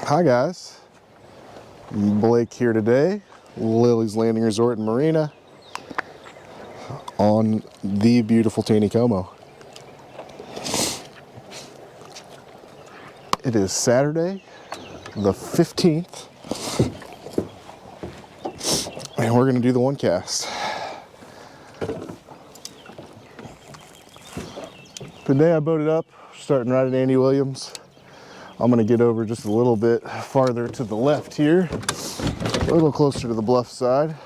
Hi guys, Blake here today, Lilley's Landing Resort in Marina on the beautiful Taneycomo. It is Saturday the 15th and we're going to do the one cast. Today I boated up, starting right at Andy Williams. I'm going to get over just a little bit farther to the left here, a little closer to the bluff side.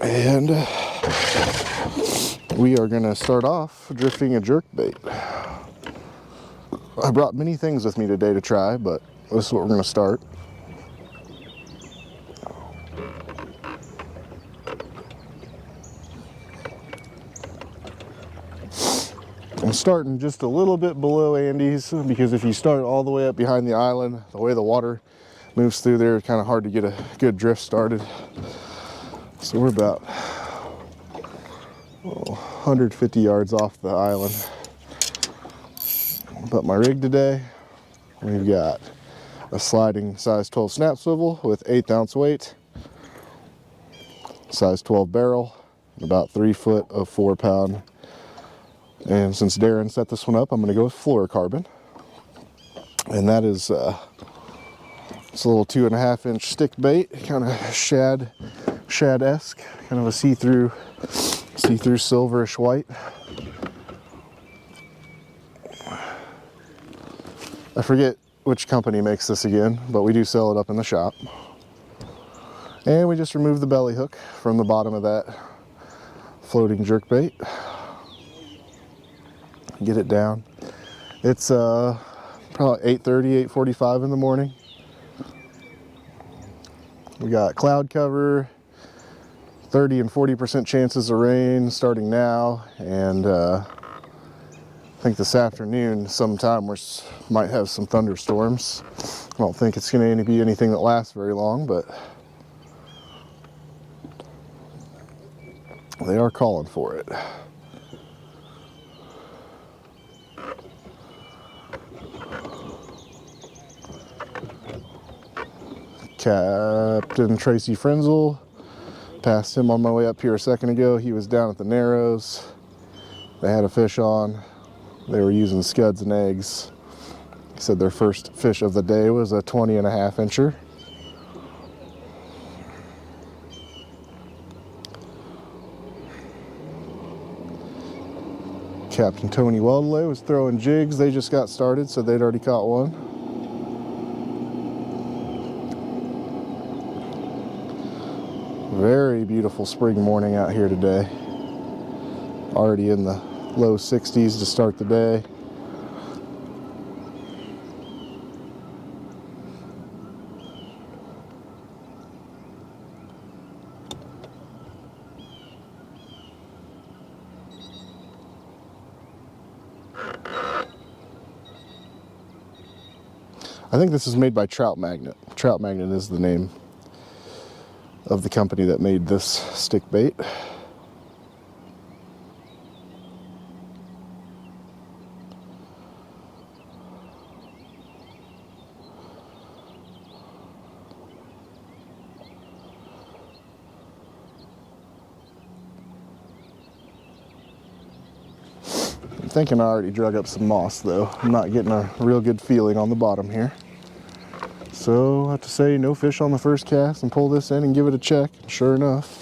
And we are going to start off drifting a jerkbait. I brought many things with me today to try, but this is what we're going to start. I'm starting just a little bit below Andy's because if you start all the way up behind the island, the way the water moves through there, it's kind of hard to get a good drift started. So we're about 150 yards off the island. But my rig today, we've got a sliding size 12 snap swivel with 1/8 ounce weight, size 12 barrel, about 3 foot of 4-pound. And since Darren set this one up, I'm going to go with fluorocarbon. And that is it's a little 2.5 inch stick bait, kind of shad-esque, kind of a see-through silverish white. I forget which company makes this again, but we do sell it up in the shop. And we just remove the belly hook from the bottom of that floating jerkbait. Get it down. It's probably 8:30, 8:45 in the morning. We got cloud cover, 30 and 40% chances of rain starting now, and I think this afternoon sometime we might have some thunderstorms. I don't think it's going to be anything that lasts very long, but they are calling for it. Captain Tracy Frenzel, passed him on my way up here a second ago. He was down at the Narrows. They had a fish on. They were using scuds and eggs. He said their first fish of the day was a 20.5 incher. Captain Tony Weldley was throwing jigs. They just got started, so they'd already caught one. Very beautiful spring morning out here today. Already in the low 60s to start the day. I think this is made by Trout Magnet. Trout Magnet is the name of the company that made this stick bait. I'm thinking I already drug up some moss though. I'm not getting a real good feeling on the bottom here. So I have to say no fish on the first cast and pull this in and give it a check. Sure enough,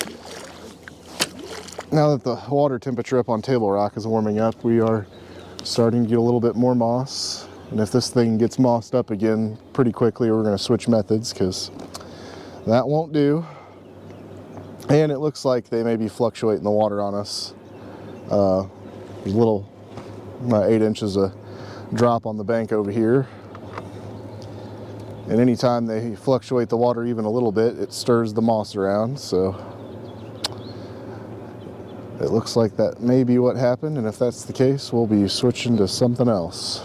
now that the water temperature up on Table Rock is warming up, we are starting to get a little bit more moss. And if this thing gets mossed up again pretty quickly, we're going to switch methods because that won't do. And it looks like they may be fluctuating the water on us. There's a little 8 inches of drop on the bank over here. And anytime they fluctuate the water even a little bit, it stirs the moss around. So it looks like that may be what happened. And if that's the case, we'll be switching to something else.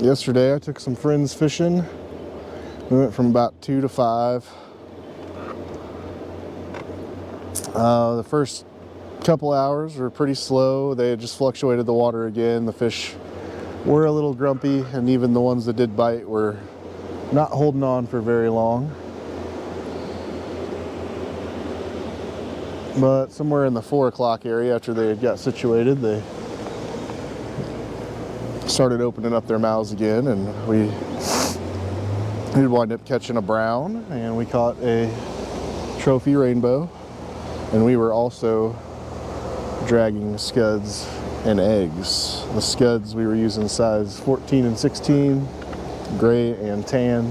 Yesterday I took some friends fishing. We went from about 2 to 5. The first couple hours were pretty slow. They had just fluctuated the water again. The fish were a little grumpy, and even the ones that did bite were not holding on for very long. But somewhere in the 4 o'clock area, after they had got situated, they started opening up their mouths again, and we did wind up catching a brown, and we caught a trophy rainbow, and we were also dragging scuds and eggs. The scuds we were using size 14 and 16, gray and tan,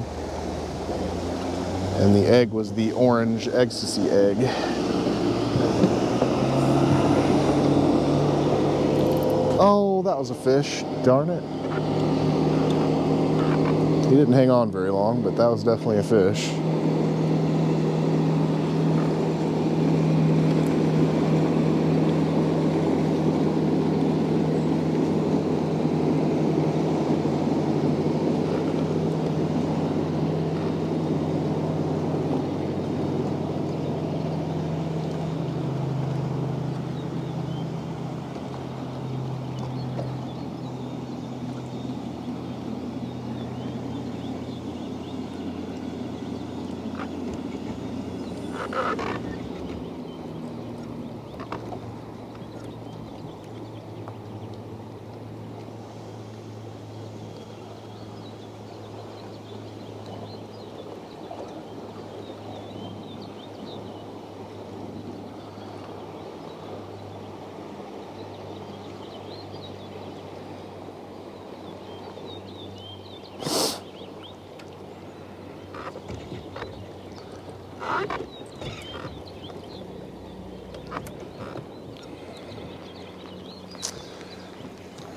and the egg was the orange ecstasy egg. Oh, that was a fish, darn it. He didn't hang on very long, but that was definitely a fish.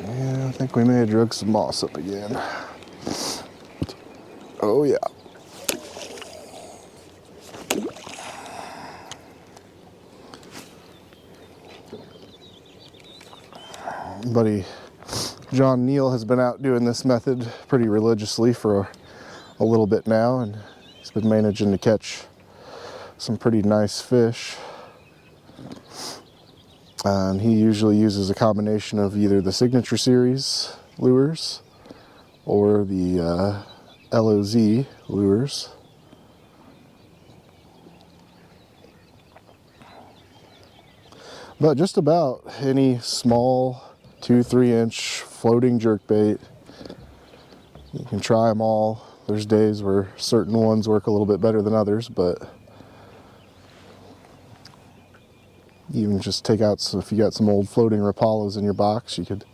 Yeah, I think we may have drug some moss up again. Oh yeah. Buddy John Neal has been out doing this method pretty religiously for a little bit now, and he's been managing to catch some pretty nice fish. And he usually uses a combination of either the Signature Series lures or the LOZ lures. But just about any small 2-3 inch floating jerkbait, you can try them all. There's days where certain ones work a little bit better than others, but even just take out, so if you got some old floating Rapalas in your box, you could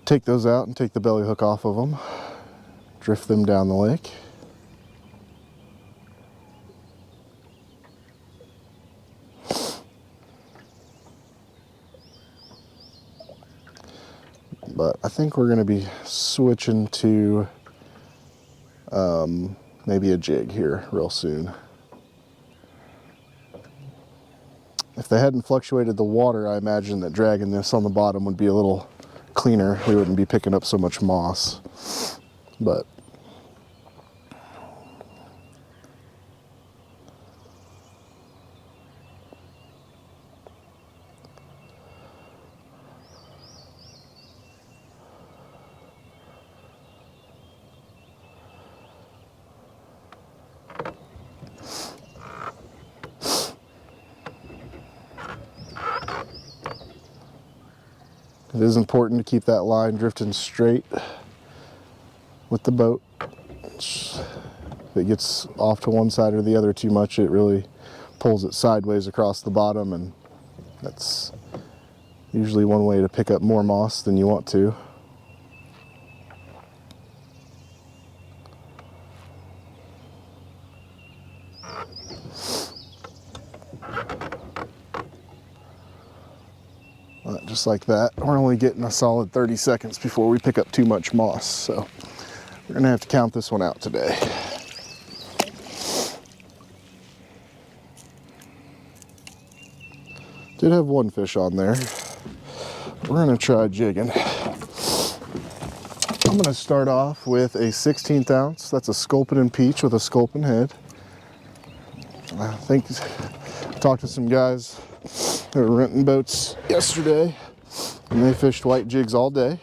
take those out and take the belly hook off of them, drift them down the lake. But I think we're going to be switching to maybe a jig here real soon. If they hadn't fluctuated the water, I imagine that dragging this on the bottom would be a little cleaner. We wouldn't be picking up so much moss. But it is important to keep that line drifting straight with the boat. If it gets off to one side or the other too much, it really pulls it sideways across the bottom, and that's usually one way to pick up more moss than you want to. Just like that. We're only getting a solid 30 seconds before we pick up too much moss, so we're gonna have to count this one out today. Did have one fish on there. We're gonna try jigging. I'm gonna start off with a 16th ounce. That's a sculpin and peach with a sculpin head. I think I talked to some guys that were renting boats yesterday, and they fished white jigs all day.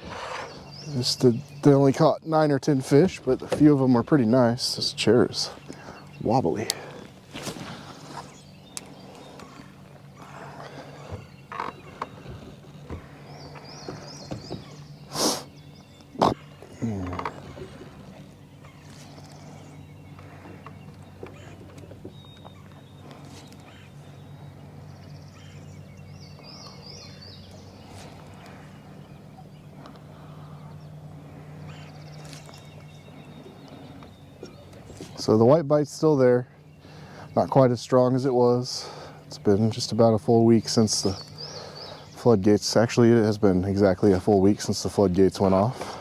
They only caught 9 or 10 fish, but a few of them were pretty nice. This chair is wobbly. So the white bite's still there, not quite as strong as it was. It's been just about a full week since the floodgates, actually it has been exactly a full week since the floodgates went off.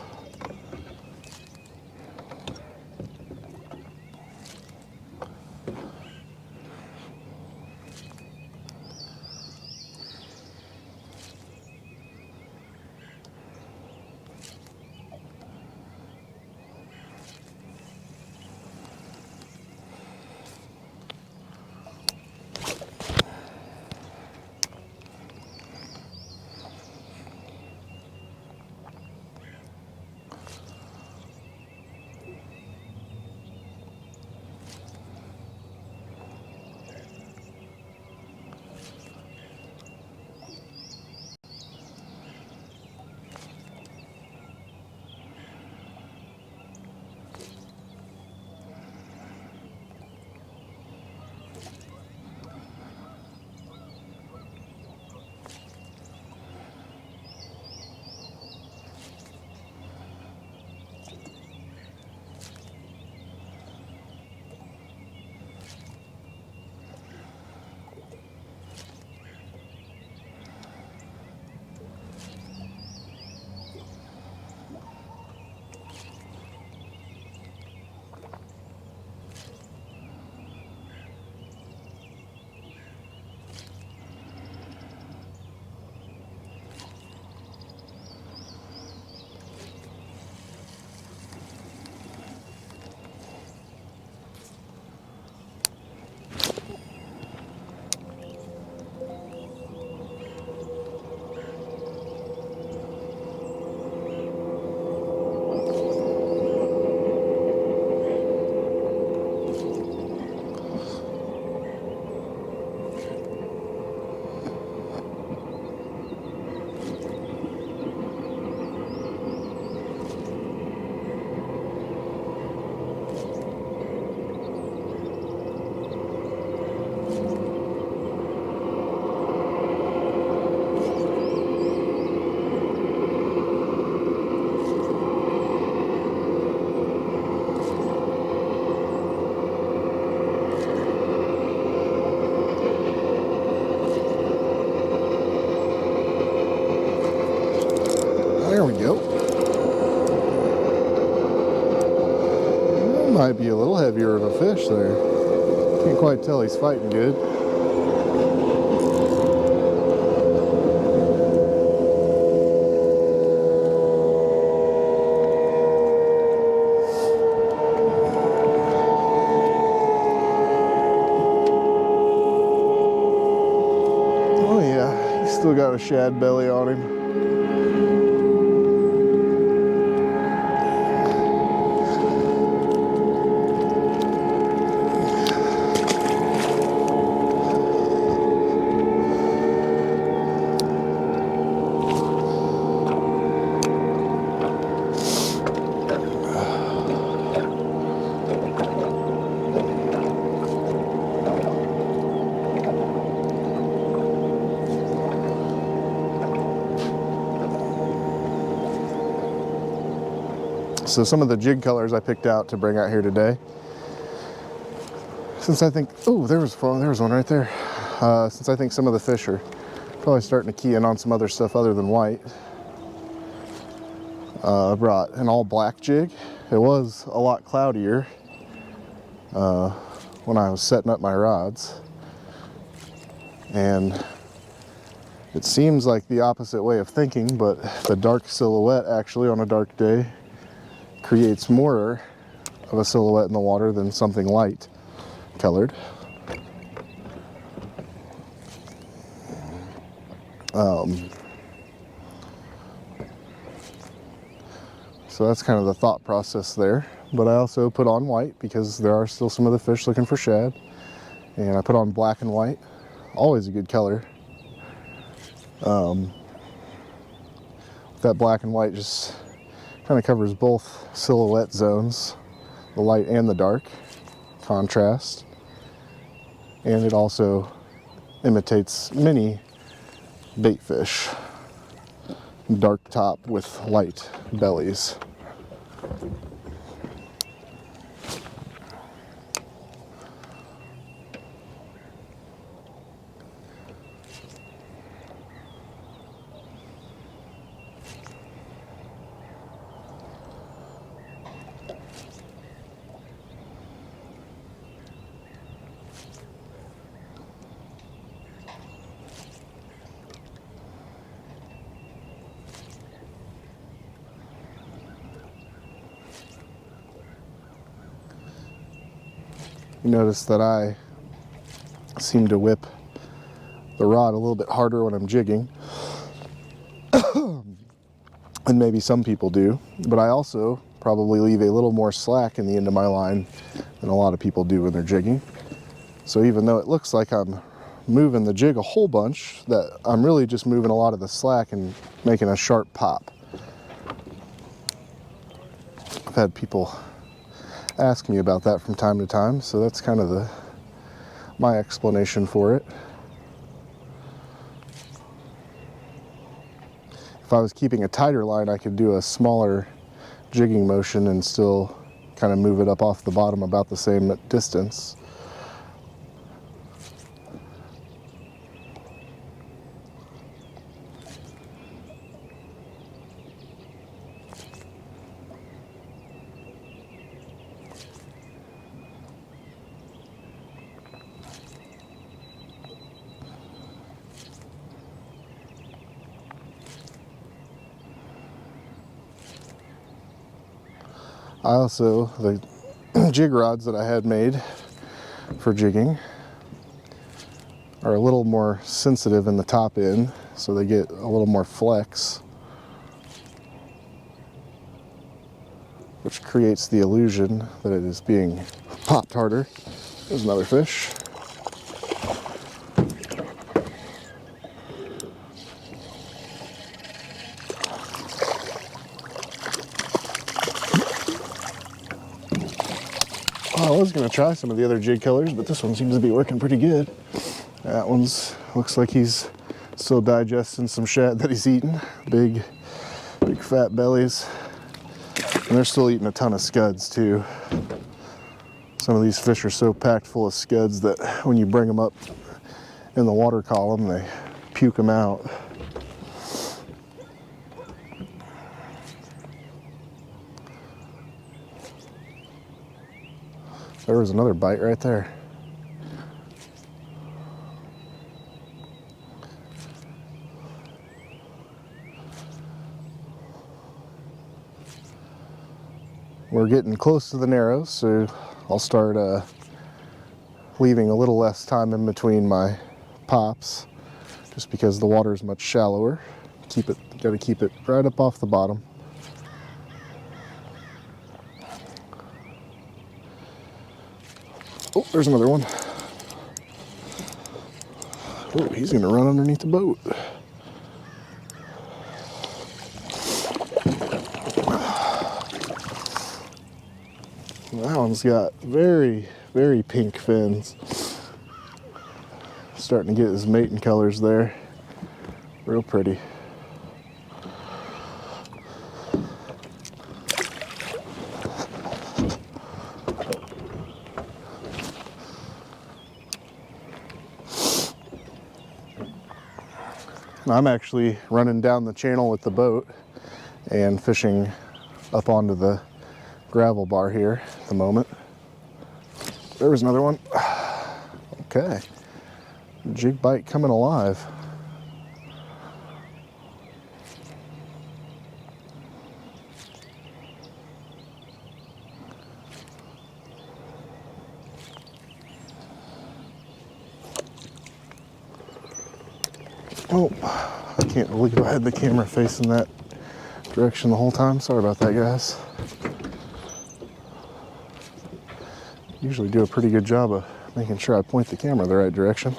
There we go. That might be a little heavier of a fish there. Can't quite tell he's fighting good. Oh yeah, he's still got a shad belly on him. So some of the jig colors I picked out to bring out here today, since I think, oh, there was one right there. Since I think some of the fish are probably starting to key in on some other stuff other than white, I brought an all black jig. It was a lot cloudier when I was setting up my rods, and it seems like the opposite way of thinking, but the dark silhouette actually on a dark day creates more of a silhouette in the water than something light colored. So that's kind of the thought process there. But I also put on white because there are still some of the fish looking for shad. And I put on black and white, always a good color. That black and white just kind of covers both silhouette zones, the light and the dark, contrast. And it also imitates many bait fish, dark top with light bellies. You notice that I seem to whip the rod a little bit harder when I'm jigging, and maybe some people do, but I also probably leave a little more slack in the end of my line than a lot of people do when they're jigging. So even though it looks like I'm moving the jig a whole bunch, that I'm really just moving a lot of the slack and making a sharp pop. I've had people ask me about that from time to time, so that's kind of my explanation for it. If I was keeping a tighter line, I could do a smaller jigging motion and still kind of move it up off the bottom about the same distance. I also, the jig rods that I had made for jigging are a little more sensitive in the top end, so they get a little more flex, which creates the illusion that it is being popped harder. There's another fish. I was going to try some of the other jig colors, but this one seems to be working pretty good. That one's looks like he's still digesting some shad that he's eating. Big fat bellies. And they're still eating a ton of scuds too. Some of these fish are so packed full of scuds that when you bring them up in the water column, they puke them out. There was another bite right there. We're getting close to the narrows, so I'll start leaving a little less time in between my pops, just because the water is much shallower. Got to keep it right up off the bottom. Oh, there's another one. Oh, he's gonna run underneath the boat. That one's got very, very pink fins. Starting to get his mating colors there. Real pretty. I'm actually running down the channel with the boat and fishing up onto the gravel bar here at the moment. There was another one. Okay. Jig bite coming alive. Oh, I can't believe I had the camera facing that direction the whole time. Sorry about that, guys. Usually do a pretty good job of making sure I point the camera the right direction.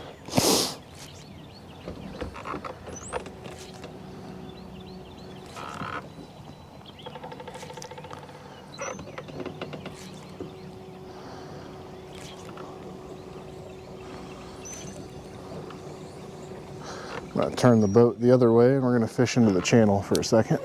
I'm going to turn the boat the other way and we're going to fish into the channel for a second.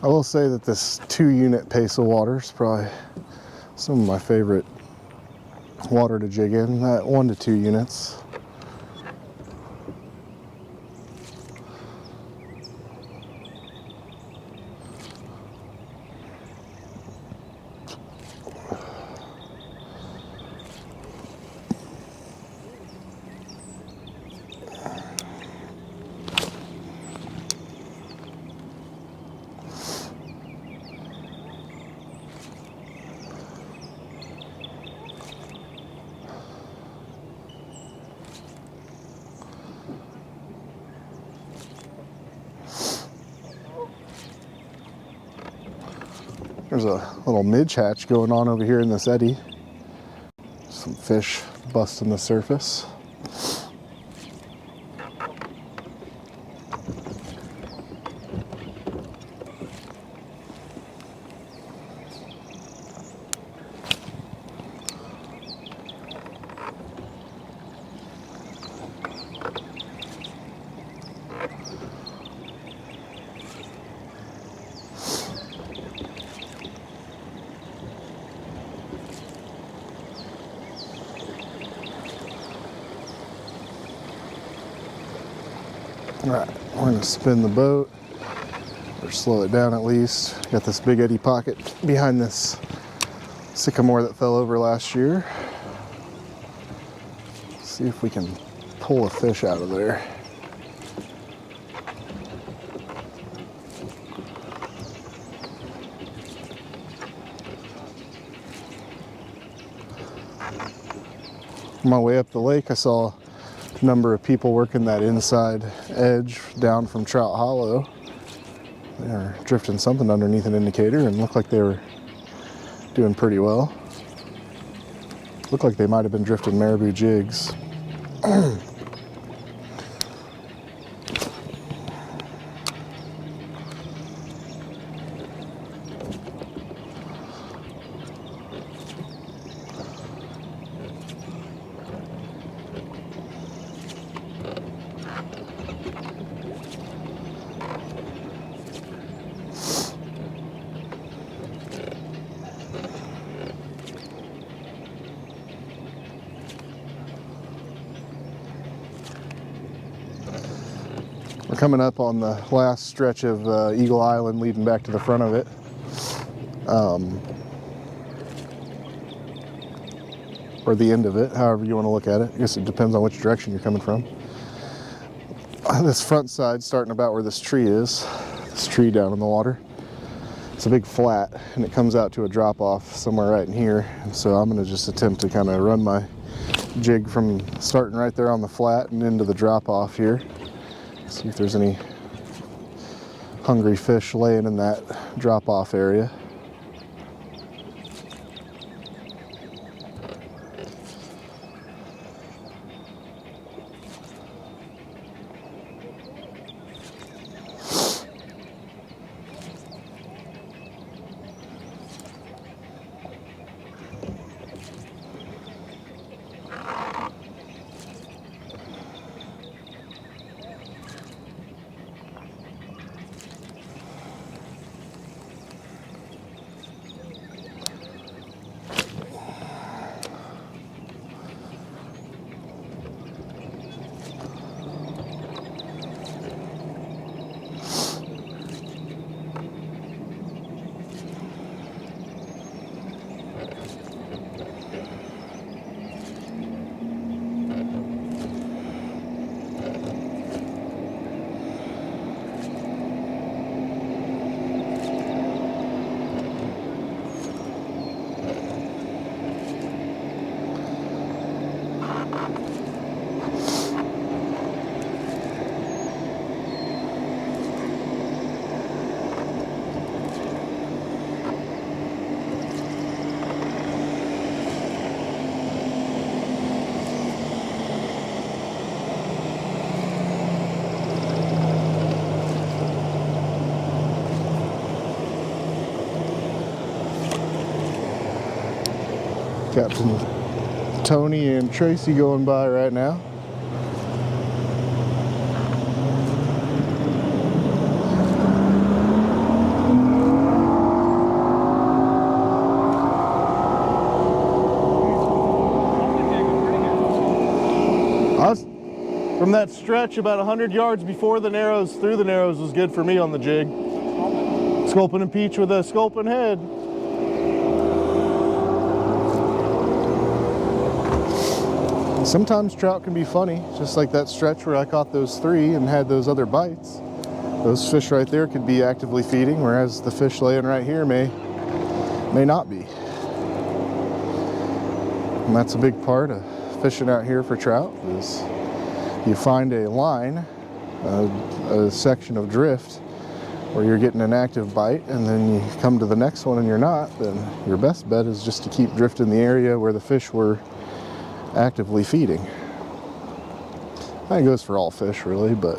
I will say that this 2-unit pace of water is probably some of my favorite water to jig in. That 1 to 2 units. There's a little midge hatch going on over here in this eddy. Some fish busting the surface. Alright, we're going to spin the boat, or slow it down at least. Got this big eddy pocket behind this sycamore that fell over last year. See if we can pull a fish out of there. On my way up the lake, I saw a number of people working that inside edge down from Trout Hollow. They were drifting something underneath an indicator and looked like they were doing pretty well. Looked like they might have been drifting marabou jigs. We're coming up on the last stretch of Eagle Island leading back to the front of it. Or the end of it, however you want to look at it. I guess it depends on which direction you're coming from. This front side, starting about where this tree is, this tree down in the water, it's a big flat and it comes out to a drop off somewhere right in here. And so I'm going to just attempt to kind of run my jig from starting right there on the flat and into the drop off here. See if there's any hungry fish laying in that drop off area. Captain Tony and Tracy going by right now. From that stretch about 100 yards before the Narrows, through the Narrows, was good for me on the jig. Sculpin and Peach with a sculpin head. Sometimes trout can be funny, just like that stretch where I caught those 3 and had those other bites. Those fish right there could be actively feeding, whereas the fish laying right here may not be. And that's a big part of fishing out here for trout, is you find a line, a section of drift where you're getting an active bite, and then you come to the next one and you're not, then your best bet is just to keep drifting the area where the fish were actively feeding. That goes for all fish really, but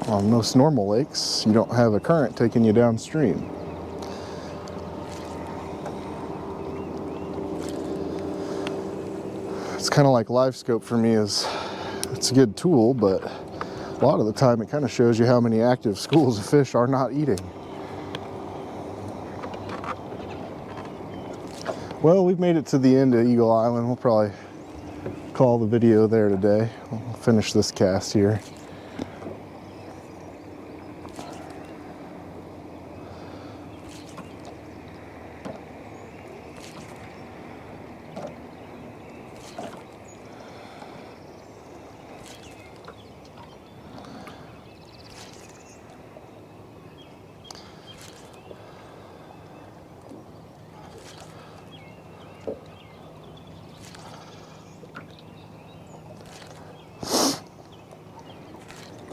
on most normal lakes you don't have a current taking you downstream. It's kind of like live scope for me. It's a good tool, but a lot of the time it kind of shows you how many active schools of fish are not eating. Well, we've made it to the end of Eagle Island. We'll probably call the video there today. We'll finish this cast here.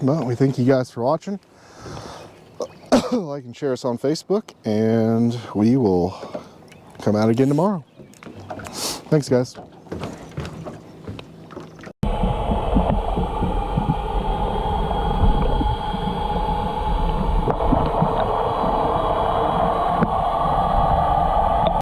Well, we thank you guys for watching. Like and share us on Facebook, and we will come out again tomorrow. Thanks, guys.